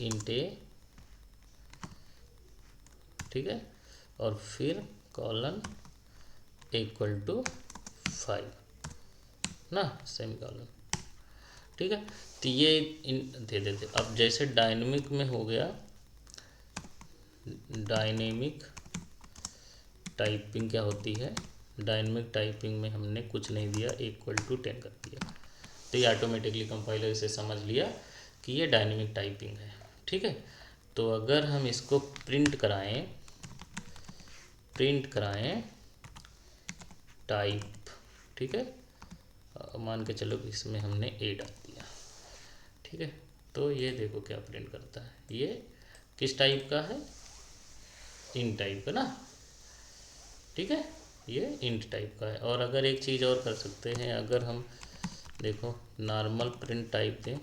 इंट ए, ठीक है, और फिर कॉलन इक्वल टू 5 ना, सेमी कॉलन, ठीक है। तो ये इन दे देते। अब जैसे डायनेमिक में हो गया, डायनेमिक टाइपिंग क्या होती है, डायनेमिक टाइपिंग में हमने कुछ नहीं दिया, इक्वल टू 10 कर दिया, तो ये ऑटोमेटिकली कंपाइलर इसे समझ लिया कि ये डायनेमिक टाइपिंग है, ठीक है। तो अगर हम इसको प्रिंट कराएं टाइप, ठीक है, मान के चलो कि इसमें हमने ए डाल दिया, ठीक है, तो ये देखो क्या प्रिंट करता है, ये किस टाइप का है, इन टाइप का ना, ठीक है, ये इंट टाइप का है। और अगर एक चीज़ और कर सकते हैं, अगर हम देखो नॉर्मल प्रिंट टाइप दें,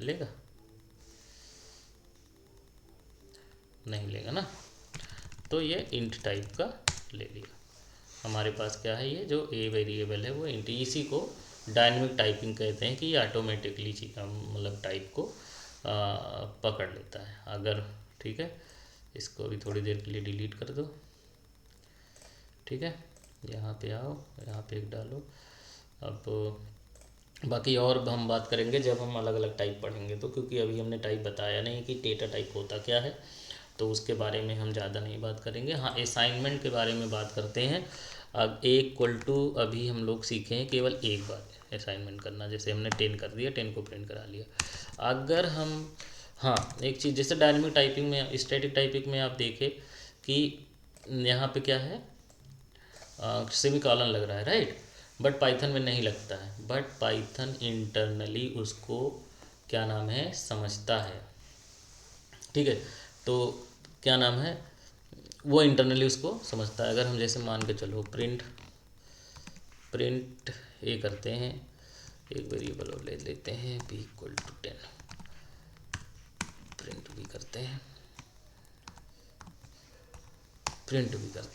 लेगा, नहीं लेगा ना, तो ये इंट टाइप का ले लिया। हमारे पास क्या है, ये जो ए वेरिएबल है वो इंट, इसी को डायनेमिक टाइपिंग कहते हैं कि ये ऑटोमेटिकली मतलब टाइप को पकड़ लेता है अगर, ठीक है। इसको भी थोड़ी देर के लिए डिलीट कर दो, ठीक है। यहाँ पे आओ, यहाँ पे एक डालो। अब बाकी और हम बात करेंगे जब हम अलग अलग टाइप पढ़ेंगे, तो क्योंकि अभी हमने टाइप बताया नहीं कि डेटा टाइप होता क्या है, तो उसके बारे में हम ज़्यादा नहीं बात करेंगे। हाँ, असाइनमेंट के बारे में बात करते हैं। अब ए इक्वल टू अभी हम लोग सीखे हैं केवल एक बार असाइनमेंट करना, जैसे हमने 10 कर दिया, 10 को प्रिंट करा लिया। अगर हम, हाँ, एक चीज़ जैसे डायनेमिक टाइपिंग में, स्टैटिक टाइपिंग में आप देखें कि यहाँ पे क्या है, सेमी कॉलन लग रहा है, राइट, बट पाइथन में नहीं लगता है। बट पाइथन इंटरनली उसको क्या नाम है समझता है, ठीक है। तो क्या नाम है, वो इंटरनली उसको समझता है। अगर हम जैसे मान के चलो प्रिंट ये करते हैं, एक वेरिएबल और ले लेते हैं बी इक्वल टू 10, प्रिंट भी करते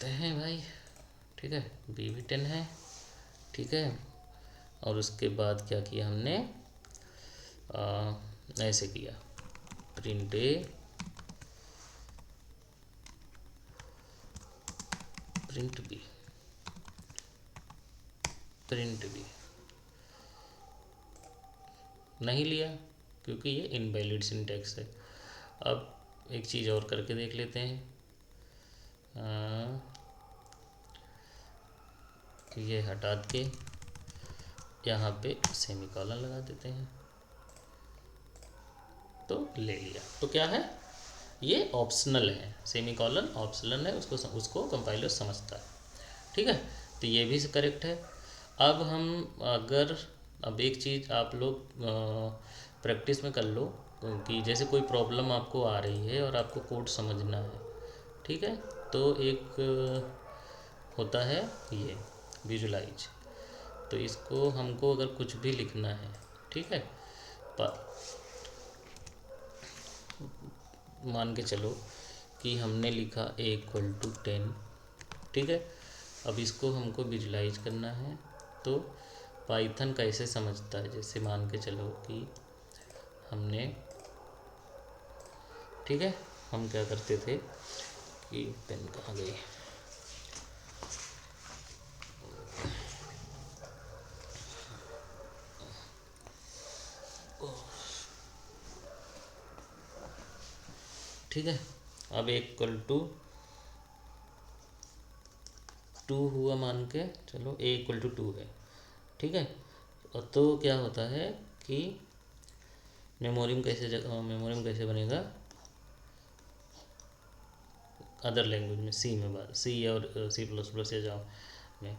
हैं भाई, ठीक है, बी भी 10 है, ठीक है। और उसके बाद क्या किया हमने, ऐसे किया प्रिंट ए, प्रिंट बी, प्रिंट बी नहीं लिया क्योंकि ये इनवैलिड सिंटैक्स है। अब एक चीज़ और करके देख लेते हैं, ये हटा के यहाँ पे सेमी कॉलन लगा देते हैं, तो ले लिया। तो क्या है, ये ऑप्शनल है, सेमी कॉलन ऑप्शनल है, उसको कंपाइलर समझता है, ठीक है। तो ये भी करेक्ट है। अब हम अगर, अब एक चीज़ आप लोग प्रैक्टिस में कर लो कि जैसे कोई प्रॉब्लम आपको आ रही है और आपको कोड समझना है, ठीक है। तो एक होता है ये विजुलाइज, तो इसको हमको अगर कुछ भी लिखना है, ठीक है, मान के चलो कि हमने लिखा A=10, ठीक है। अब इसको हमको विजुलाइज करना है, तो पाइथन कैसे समझता है, जैसे मान के चलो कि हमने, ठीक है, हम क्या करते थे कि पेन कहाँ गई, ठीक है। अब A=2 हुआ, मान के चलो A=2 है, ठीक है। और तो क्या होता है कि मेमोरी में कैसे बनेगा, अदर लैंग्वेज में, सी में, बात सी और C++ या जावा में,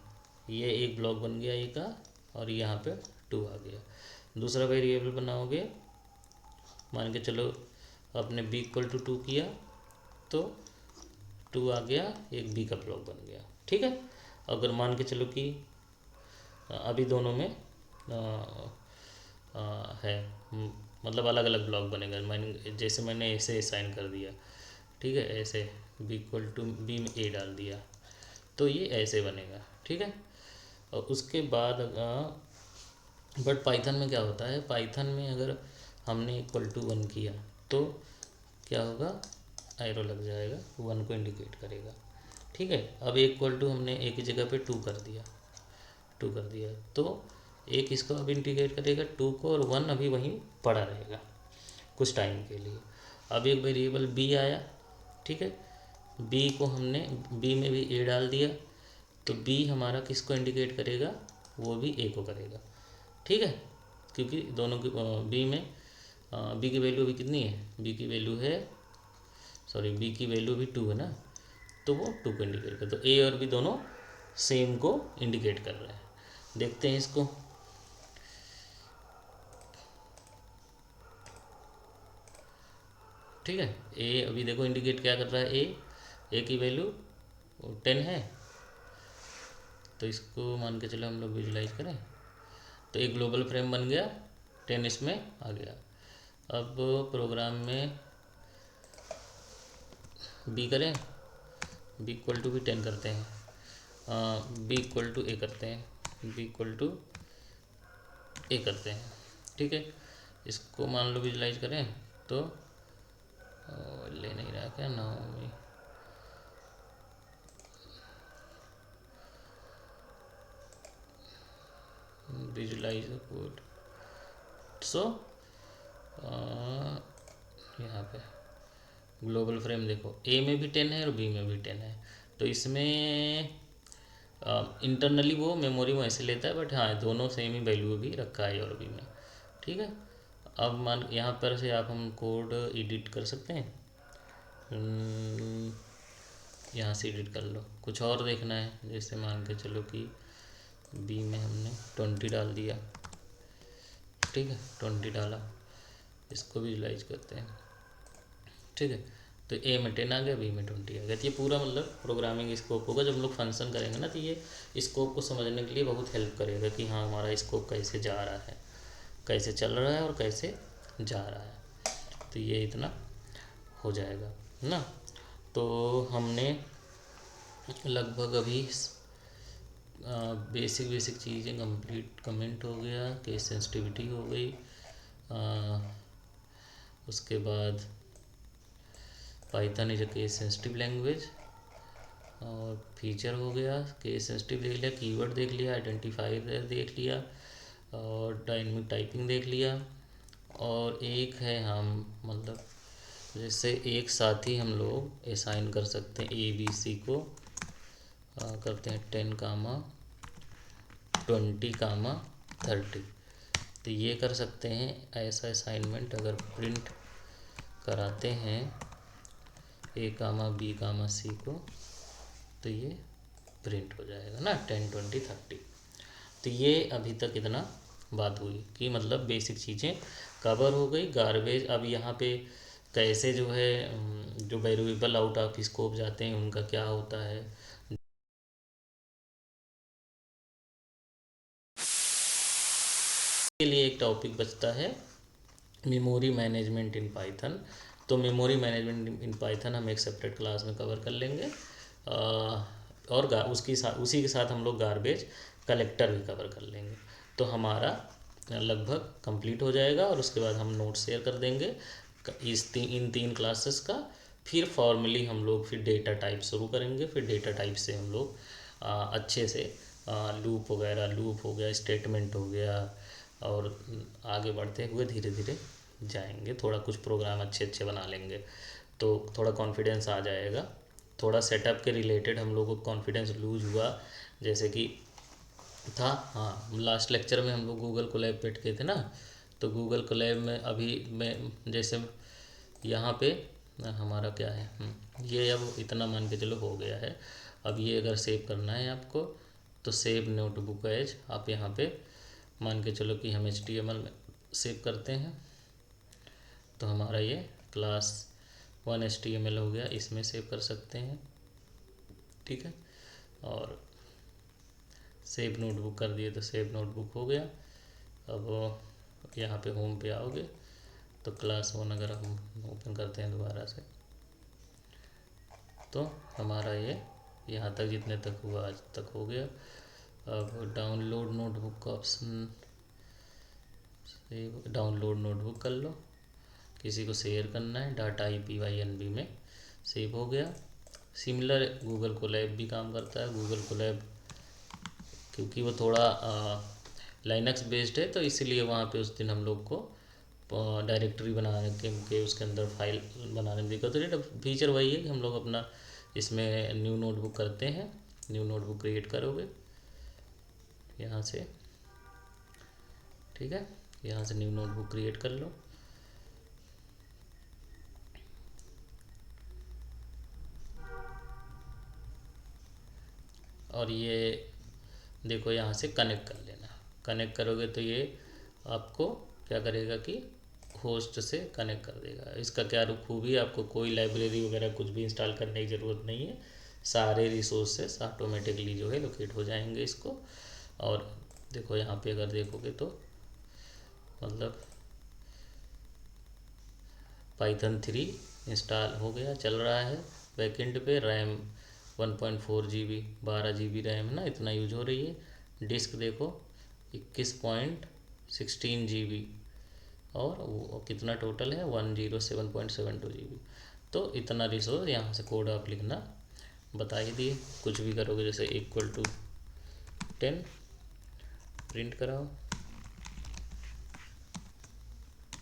ये एक ब्लॉक बन गया ए का, और यहाँ पे 2 आ गया। दूसरा वेरिएबल बनाओगे, मान के चलो आपने B=2 किया तो 2 आ गया, एक बी का ब्लॉक बन गया, ठीक है। अगर मान के चलो कि अभी दोनों में है, मतलब अलग अलग ब्लॉक बनेगा, मैंने ऐसे असाइन कर दिया, ठीक है, ऐसे B में A डाल दिया, तो ये ऐसे बनेगा, ठीक है। और उसके बाद बट पाइथन में क्या होता है, पाइथन में अगर हमने =1 किया तो क्या होगा, एरो लग जाएगा, 1 को इंडिकेट करेगा, ठीक है। अब हमने एक ही जगह पे 2 कर दिया, तो एक इसको अब इंडिकेट करेगा 2 को, और 1 अभी वहीं पड़ा रहेगा कुछ टाइम के लिए। अब एक वेरिएबल बी आया, ठीक है, बी को हमने बी में भी ए डाल दिया, तो बी हमारा किसको इंडिकेट करेगा, वो भी ए को करेगा, ठीक है। क्योंकि दोनों की बी में बी की वैल्यू अभी कितनी है, बी की वैल्यू भी 2 है ना, तो वो 2 को इंडिकेट कर, तो ए और बी दोनों सेम को इंडिकेट कर रहे हैं। देखते हैं इसको, ठीक है। ए अभी देखो इंडिकेट क्या कर रहा है, ए की वैल्यू 10 है, तो इसको मान के चलो हम लोग विजुलाइज करें, तो एक ग्लोबल फ्रेम बन गया, 10 इसमें आ गया। अब प्रोग्राम में बी करें, B=भी 10 करते हैं, B=A करते हैं, B=A करते हैं, ठीक है। इसको मान लो विजुलाइज करें तो ले नहीं रहा क्या नाम, विजुलाइज कोड, सो यहाँ पे ग्लोबल फ्रेम देखो, ए में भी 10 है और बी में भी 10 है, तो इसमें इंटरनली वो मेमोरी में ऐसे लेता है, बट हाँ दोनों सेम ही वैल्यू भी रखा है और बी में, ठीक है। अब मान यहाँ पर से आप हम कोड एडिट कर सकते हैं, यहाँ से एडिट कर लो, कुछ और देखना है, जैसे मान के चलो कि बी में हमने 20 डाल दिया, ठीक है, 20 डाला, इसको विजुलाइज करते हैं, ठीक है। तो ए में 10 आ गया, बी में 20 आ गया, तो ये पूरा मतलब प्रोग्रामिंग स्कोप होगा। जब हम लोग फंक्शन करेंगे ना, तो ये स्कोप को समझने के लिए बहुत हेल्प करेगा कि हाँ हमारा स्कोप कैसे जा रहा है, कैसे चल रहा है और कैसे जा रहा है, तो ये इतना हो जाएगा ना। तो हमने लगभग अभी बेसिक चीज़ें कंप्लीट, कमेंट हो गया, केस सेंसिटिविटी हो गई, उसके बाद Python is a case sensitive language, और फीचर हो गया, केस सेंसिटिव देख लिया, कीवर्ड देख लिया, आइडेंटिफायर देख लिया, और डायनेमिक टाइपिंग देख लिया। और एक है हम मतलब जैसे एक साथ ही हम लोग असाइन कर सकते हैं ABC को, करते हैं 10, 20, 30, तो ये कर सकते हैं ऐसा असाइनमेंट। अगर प्रिंट कराते हैं A, B, C को, तो ये प्रिंट हो जाएगा ना 10, 20, 30। तो ये अभी तक इतना बात हुई कि मतलब बेसिक चीज़ें कवर हो गई गार्बेज। अब यहाँ पे कैसे जो है जो वेरिएबल आउट ऑफ स्कोप जाते हैं उनका क्या होता है। के लिए एक टॉपिक बचता है मेमोरी मैनेजमेंट इन पाइथन। तो मेमोरी मैनेजमेंट इन पाइथन हम एक सेपरेट क्लास में कवर कर लेंगे। और उसी के साथ हम लोग गार्बेज कलेक्टर भी कवर कर लेंगे। तो हमारा लगभग कंप्लीट हो जाएगा और उसके बाद हम नोट शेयर कर देंगे इन 3 क्लासेस का। फिर फॉर्मली हम लोग फिर डेटा टाइप शुरू करेंगे। फिर डेटा टाइप से हम लोग अच्छे से लूप वगैरह, लूप हो गया, स्टेटमेंट हो गया, और आगे बढ़ते हुए धीरे धीरे जाएंगे। थोड़ा कुछ प्रोग्राम अच्छे अच्छे बना लेंगे तो थोड़ा कॉन्फिडेंस आ जाएगा। थोड़ा सेटअप के रिलेटेड हम लोगों को कॉन्फिडेंस लूज हुआ, जैसे कि था, हाँ, लास्ट लेक्चर में हम लोग गूगल कोलैब पे गए थे ना। तो गूगल कोलैब में अभी मैं जैसे यहाँ पे हमारा क्या है, ये अब इतना मान के चलो हो गया है। अब ये अगर सेव करना है आपको तो सेव नोटबुक एज आप यहाँ पे मान के चलो कि हम HTML में सेव करते हैं। तो हमारा ये क्लास 1 HTML हो गया, इसमें सेव कर सकते हैं, ठीक है। और सेव नोटबुक कर दिए तो सेव नोटबुक हो गया। अब यहाँ पे होम पे आओगे तो क्लास 1 अगर हम ओपन करते हैं दोबारा से तो हमारा ये यहाँ तक जितने तक हुआ आज तक हो गया। अब डाउनलोड नोटबुक का ऑप्शन, डाउनलोड नोटबुक कर लो। किसी को शेयर करना है डाटा IPYNB में सेव हो गया। सिमिलर गूगल कोलैब भी काम करता है। गूगल कोलैब क्योंकि वो थोड़ा लाइनक्स बेस्ड है तो इसीलिए वहाँ पे उस दिन हम लोग को डायरेक्टरी बनाने के उसके अंदर फाइल बनाने में दिक्कत हो रही है। फीचर वही है कि हम लोग अपना इसमें न्यू नोटबुक करते हैं। न्यू नोटबुक क्रिएट करोगे यहाँ से, ठीक है, यहाँ से न्यू नोटबुक क्रिएट कर लो। और ये देखो यहाँ से कनेक्ट कर लेना। कनेक्ट करोगे तो ये आपको क्या करेगा कि होस्ट से कनेक्ट कर देगा। इसका क्या खूबी है, आपको कोई लाइब्रेरी वगैरह कुछ भी इंस्टॉल करने की ज़रूरत नहीं है। सारे रिसोर्सेस ऑटोमेटिकली जो है लोकेट हो जाएंगे इसको। और देखो यहाँ पे अगर देखोगे तो मतलब पाइथन 3 इंस्टॉल हो गया, चल रहा है बैकएंड पे। रैम 1.4 GB, 12 GB रैम ना, इतना यूज हो रही है। डिस्क देखो 21.16 GB, और वो कितना टोटल है 107.72 GB। तो इतना रिसोर्स यहाँ से कोड आप लिखना बता ही दिए। कुछ भी करोगे जैसे इक्वल टू 10 प्रिंट कराओ,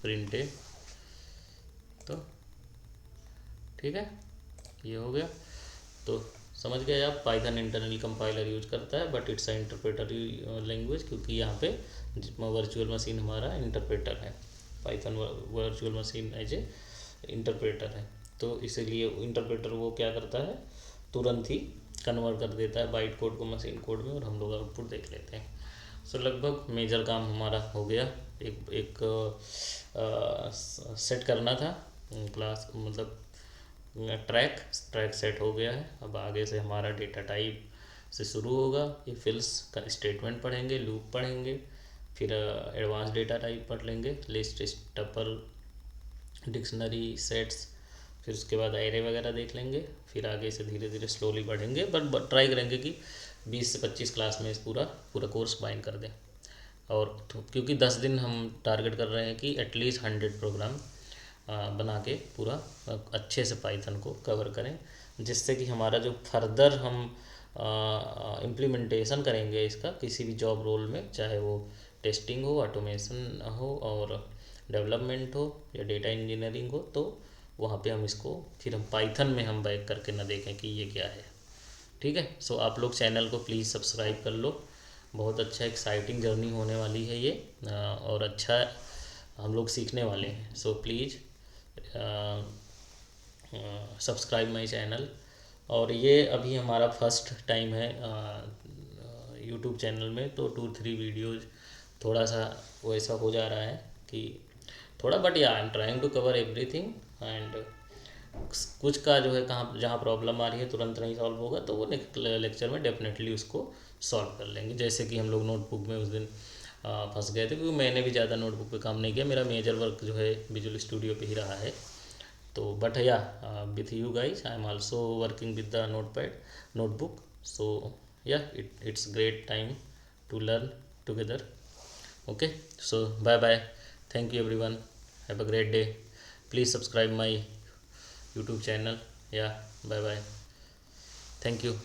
प्रिंटेड, तो ठीक है, ये हो गया। तो समझ गए आप, पाइथन इंटरनल कंपाइलर यूज करता है बट इट्स इंटरप्रेटरी लैंग्वेज, क्योंकि यहाँ पे वर्चुअल मशीन हमारा इंटरप्रेटर है। Python virtual machine as a interpreter है। तो इसीलिए इंटरप्रेटर वो क्या करता है, तुरंत ही कन्वर्ट कर देता है बाइट कोड को मशीन कोड में, और हम लोग आउटपुट देख लेते हैं। सो लगभग मेजर काम हमारा हो गया। एक सेट करना था क्लास, मतलब ट्रैक सेट हो गया है। अब आगे से हमारा डेटा टाइप से शुरू होगा। ये फिल्स का स्टेटमेंट पढ़ेंगे, लूप पढ़ेंगे, फिर एडवांस डेटा टाइप पढ़ लेंगे, लिस्ट, टपल, डिक्शनरी, सेट्स, फिर उसके बाद एरे वगैरह देख लेंगे। फिर आगे से धीरे धीरे स्लोली बढ़ेंगे, बट ट्राई करेंगे कि 20 से 25 क्लास में इस पूरा कोर्स बाइंड कर दें। और तो क्योंकि 10 दिन हम टारगेट कर रहे हैं कि एटलीस्ट 100 प्रोग्राम बना के पूरा अच्छे से पाइथन को कवर करें, जिससे कि हमारा जो फर्दर हम इम्प्लीमेंटेशन करेंगे इसका किसी भी जॉब रोल में, चाहे वो टेस्टिंग हो, ऑटोमेशन हो, और डेवलपमेंट हो, या डेटा इंजीनियरिंग हो, तो वहाँ पे हम इसको फिर हम पाइथन में हम बैक करके ना देखें कि ये क्या है। ठीक है। सो आप लोग चैनल को प्लीज़ सब्सक्राइब कर लो। बहुत अच्छा एक्साइटिंग जर्नी होने वाली है ये, और अच्छा हम लोग सीखने वाले हैं। So please subscribe my channel. और ये अभी हमारा फर्स्ट टाइम है यूट्यूब चैनल में, तो 2-3 वीडियोज़ थोड़ा सा वैसा हो जा रहा है कि थोड़ा, but yeah I am trying to cover everything. And कुछ का जो है कहाँ जहाँ प्रॉब्लम आ रही है तुरंत नहीं सॉल्व होगा, तो वो नेक्स्ट लेक्चर में डेफिनेटली उसको सॉल्व कर लेंगे। जैसे कि हम लोग नोटबुक में उस दिन फंस गए थे, क्योंकि मैंने भी ज़्यादा नोटबुक पे काम नहीं किया, मेरा मेजर वर्क जो है विजुअल स्टूडियो पे ही रहा है। तो but yeah with you guys I am also working with the notebook. So yeah it's great time to learn together. Okay, so bye bye. Thank you everyone. Have a great day. Please subscribe my YouTube channel. Yeah, bye bye. Thank you.